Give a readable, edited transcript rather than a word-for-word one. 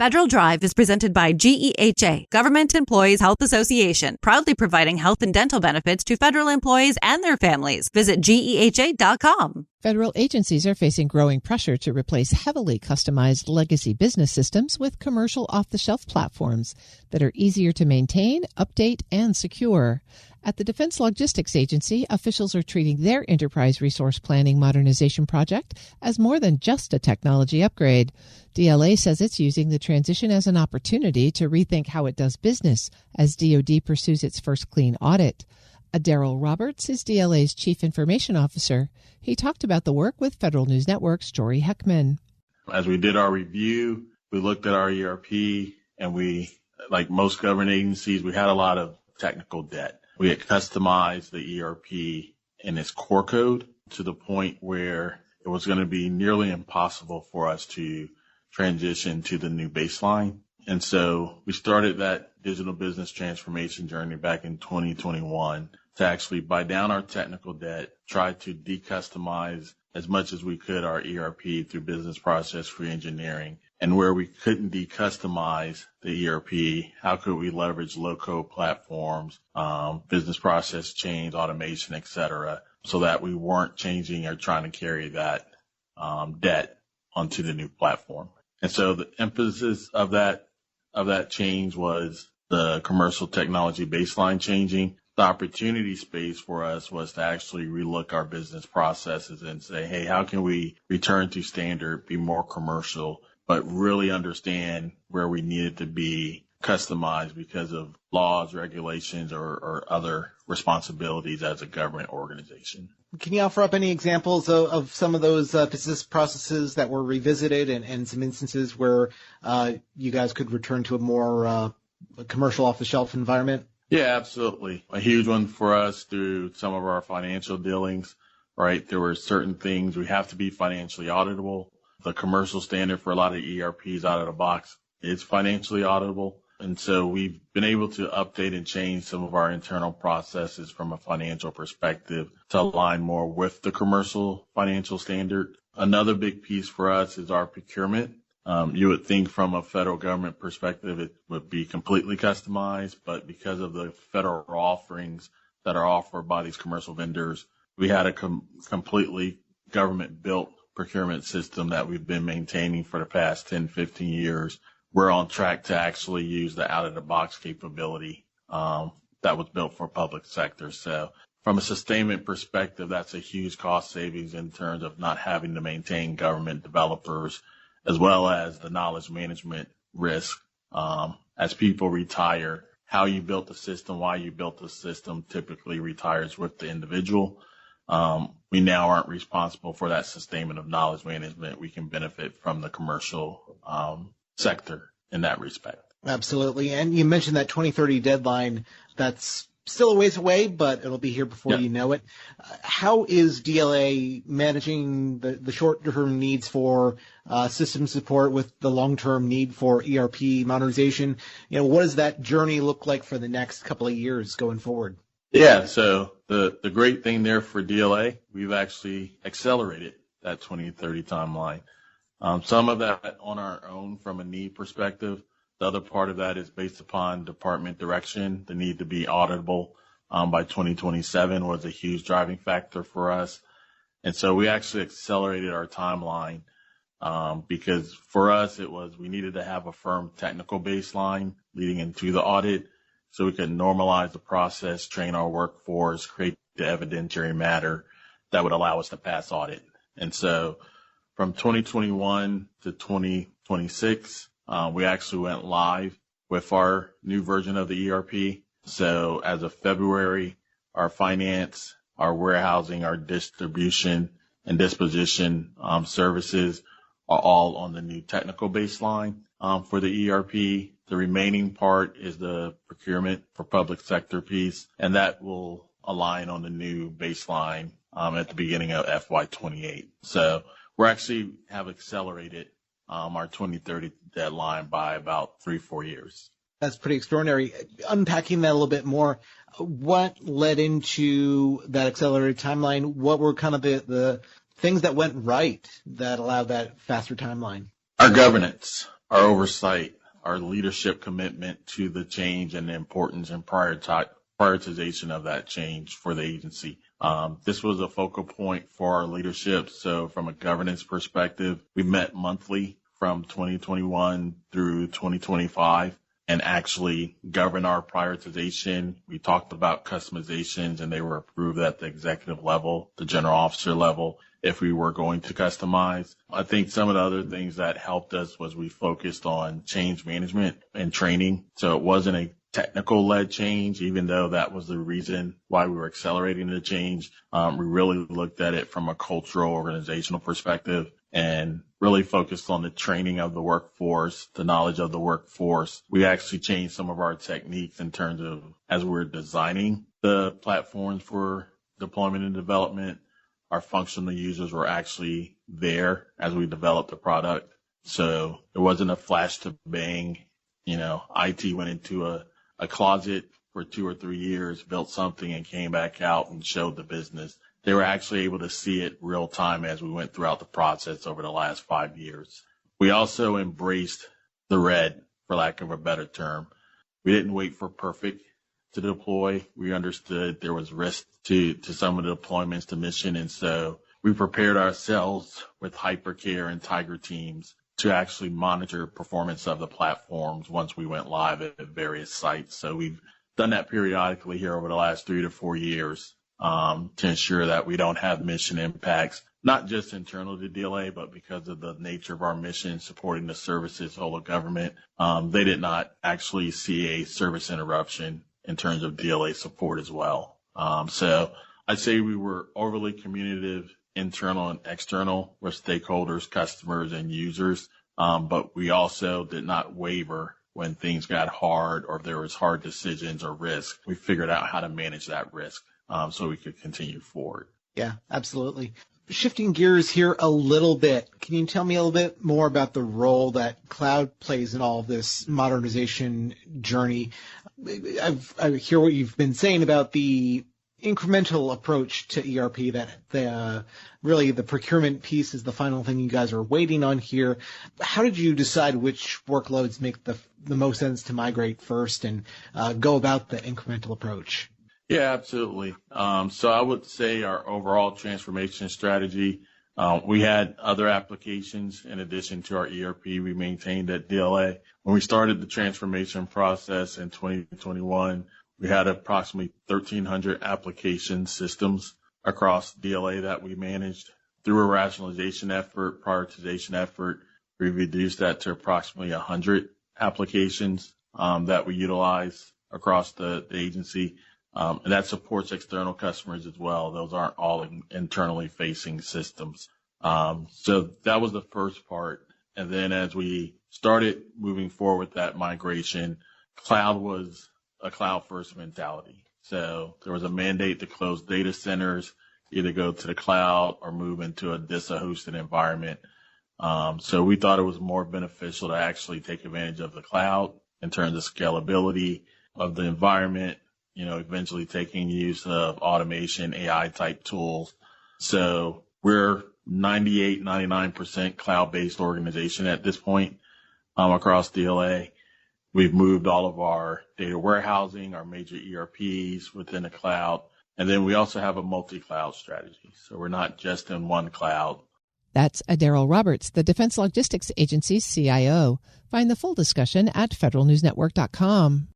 Federal Drive is presented by GEHA, Government Employees Health Association, proudly providing health and dental benefits to federal employees and their families. Visit GEHA.com. Federal agencies are facing growing pressure to replace heavily customized legacy business systems with commercial off-the-shelf platforms that are easier to maintain, update, and secure. At the Defense Logistics Agency, officials are treating their enterprise resource planning modernization project as more than just a technology upgrade. DLA says it's using the transition as an opportunity to rethink how it does business as DoD pursues its first clean audit. Adarryl Roberts is DLA's Chief Information Officer. He talked about the work with Federal News Network's Jory Heckman. As we did our review, we looked at our ERP, and we, like most government agencies, we had a lot of technical debt. We had customized the ERP in its core code to the point where it was going to be nearly impossible for us to transition to the new baseline. And so we started that digital business transformation journey back in 2021 to actually buy down our technical debt, try to decustomize as much as we could our ERP through business process reengineering. And where we couldn't decustomize the ERP, how could we leverage low-code platforms, business process change, automation, et cetera, so that we weren't changing or trying to carry that debt onto the new platform. And so the emphasis of that change was the commercial technology baseline changing. The opportunity space for us was to actually relook our business processes and say, hey, how can we return to standard, be more commercial, but really understand where we needed to be customized because of laws, regulations, or other responsibilities as a government organization. Can you offer up any examples of some of those business processes that were revisited and some instances where you guys could return to a more commercial off-the-shelf environment? Yeah, absolutely. A huge one for us through some of our financial dealings, right? There were certain things we have to be financially auditable. The commercial standard for a lot of ERPs out of the box is financially auditable. And so we've been able to update and change some of our internal processes from a financial perspective to align more with the commercial financial standard. Another big piece for us is our procurement. You would think from a federal government perspective, it would be completely customized, but because of the federal offerings that are offered by these commercial vendors, we had a completely government-built procurement system that we've been maintaining for the past 10, 15 years. We're on track to actually use the out-of-the-box capability that was built for public sector. So from a sustainment perspective, that's a huge cost savings in terms of not having to maintain government developers, as well as the knowledge management risk as people retire. How you built the system, why you built the system typically retires with the individual. We now aren't responsible for that sustainment of knowledge management. We can benefit from the commercial sector in that respect. Absolutely. And you mentioned that 2030 deadline. That's still a ways away, but it'll be here before you know it. How is DLA managing the short-term needs for system support with the long-term need for ERP modernization? You know, what does that journey look like for the next couple of years going forward? Yeah, so the great thing there for DLA, we've actually accelerated that 2030 timeline. Some of that on our own from a need perspective. The other part of that is based upon department direction. The need to be auditable by 2027 was a huge driving factor for us. And so we actually accelerated our timeline because for us it was we needed to have a firm technical baseline leading into the audit so we could normalize the process, train our workforce, create the evidentiary matter that would allow us to pass audit. And so from 2021 to 2026, we actually went live with our new version of the ERP. So as of February, our finance, our warehousing, our distribution and disposition services are all on the new technical baseline for the ERP. The remaining part is the procurement for public sector piece, and that will align on the new baseline at the beginning of FY28. So we're actually have accelerated our 2030 deadline by about 3-4 years. That's pretty extraordinary. Unpacking that a little bit more, what led into that accelerated timeline? What were kind of the things that went right that allowed that faster timeline? Our governance. our oversight, our leadership commitment to the change and the importance and prioritization of that change for the agency. This was a focal point for our leadership. So from a governance perspective, we met monthly from 2021 through 2025 and actually govern our prioritization. We talked about customizations and they were approved at the executive level, the general officer level, if we were going to customize. I think some of the other things that helped us was we focused on change management and training. So it wasn't a technical-led change, even though that was the reason why we were accelerating the change. We really looked at it from a cultural, organizational perspective and really focused on the training of the workforce, the knowledge of the workforce. We actually changed some of our techniques in terms of as we're designing the platforms for deployment and development, our functional users were actually there as we developed the product. So it wasn't a flash to bang, IT went into a closet for 2 or 3 years, built something and came back out and showed the business. They were actually able to see it real time as we went throughout the process over the last 5 years. We also embraced the red, for lack of a better term. We didn't wait for perfect to deploy. We understood there was risk to some of the deployments to mission. And so we prepared ourselves with hypercare and Tiger teams to actually monitor performance of the platforms once we went live at various sites. So we've done that periodically here over the last 3 to 4 years to ensure that we don't have mission impacts, not just internal to DLA, but because of the nature of our mission supporting the services whole of government. They did not actually see a service interruption in terms of DLA support as well. So I'd say we were overly communicative, internal and external with stakeholders, customers, and users. But we also did not waver when things got hard or if there was hard decisions or risk. We figured out how to manage that risk so we could continue forward. Yeah, absolutely. Shifting gears here a little bit, can you tell me a little bit more about the role that cloud plays in all of this modernization journey? I hear what you've been saying about the incremental approach to ERP, that really the procurement piece is the final thing you guys are waiting on here. How did you decide which workloads make the most sense to migrate first and go about the incremental approach? Yeah, absolutely. So I would say our overall transformation strategy, we had other applications in addition to our ERP we maintained at DLA. When we started the transformation process in 2021, we had approximately 1,300 application systems across DLA that we managed. Through a rationalization effort, prioritization effort, we reduced that to approximately 100 applications that we utilize across the agency. And that supports external customers as well. Those aren't all internally facing systems. So that was the first part. And then as we started moving forward with that migration, cloud was a cloud-first mentality. So there was a mandate to close data centers, either go to the cloud or move into a DISA-hosted environment. So we thought it was more beneficial to actually take advantage of the cloud in terms of scalability of the environment, eventually taking use of automation, AI-type tools. So we're 98, 99% cloud-based organization at this point across DLA. We've moved all of our data warehousing, our major ERPs within the cloud. And then we also have a multi-cloud strategy. So we're not just in one cloud. That's Adarryl Roberts, the Defense Logistics Agency's CIO. Find the full discussion at federalnewsnetwork.com.